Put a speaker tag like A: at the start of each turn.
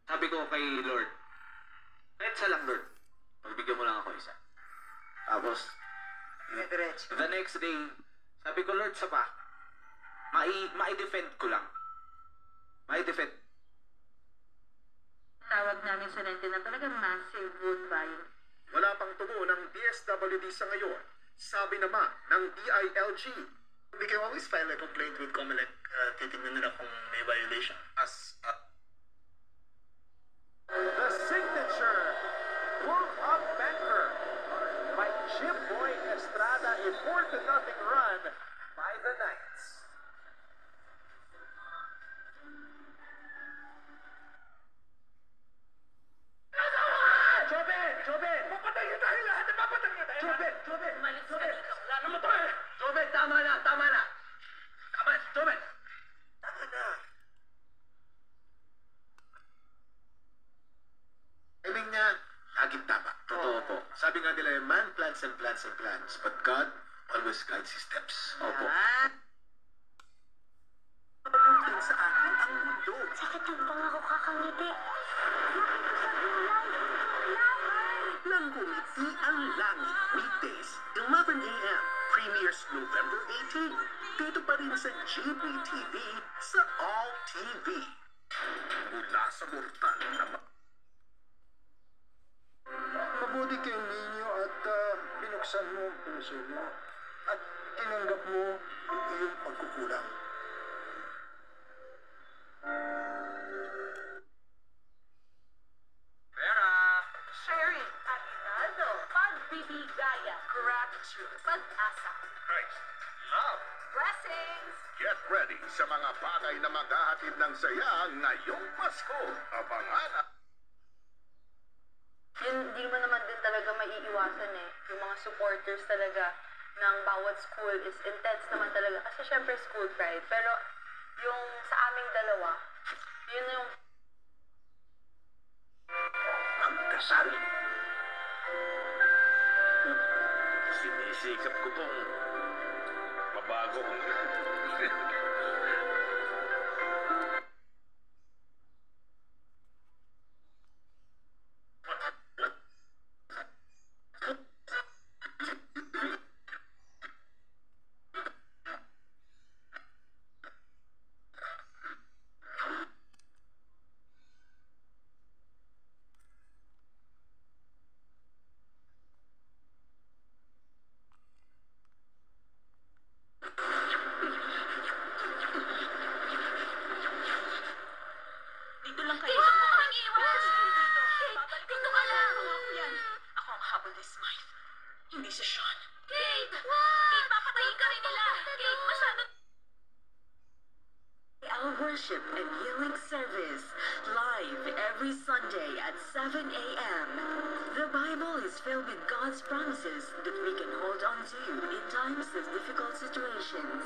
A: Sabi ko kay Lord, kahit isa lang, Lord. Pagbigyan mo lang ako isa. Tapos, the next day, sabi ko, Lord, sa pa, mai-defend ko lang. Mai-defend.
B: Tawag namin sa rente na talagang massive vote buying.
C: Wala pang tumo ng DSWD sa ngayon. Sabi naman ng DILG.
D: We can always file a complaint with COMELEC. Titignan nila kung may violation.
C: The signature pull-up banker by Jim Boy Estrada, a 4-0 run by the Knights. Jobin! Papatay niyo tayo lahat! Papatay niyo tayo! Jobin!
B: Umalis ka dito. Wala naman to.
C: Jobin, tama na! Tama, Jobin! Tama na! Timing niya, laging tama. Totoo po. Sabi nga nila, man plans and plans and plans, but God always guides his steps. Opo. Pabutin sa akin ang mundo.
E: Sakit ng pangako kakangiti. Nakita sa gulay.
C: Nang ngumiti ang langit. Weekdays, 11 a.m. Premieres November 18. Dito pa rin sa GBTV sa All TV. Mula sa mortal na
D: Mabuti kay ninyo at binuksan mo ang puso mo at tinanggap mo ang iyong pagkukulang.
A: Pera!
B: Sharing, aginaldo, pagbibigaya, gratitude, pag-asa,
C: Christ. Love.
B: blessings.
C: Get ready sa mga bagay na maghahatid ng saya ngayong Pasko. Abangan ang
B: Yun, di mo naman din talaga maiiwasan eh. Yung mga supporters talaga ng bawat school is intense naman talaga. Kasi syempre school pride. Pero yung sa aming dalawa, yun yung
C: ang kasal. Sinisikap ko pong mabago ang
B: dito lang kayo. Hindi mo mag-iwan! Babalik dito ka lang. Yan. Ako ang habol ni Smythe. Hindi si Sean. Kate! Kate, papatayin ka rin nila. Kate, masyado.
F: Our worship and healing service live every Sunday at 7 a.m. The Bible is filled with God's promises that we can hold on to in times of difficult situations.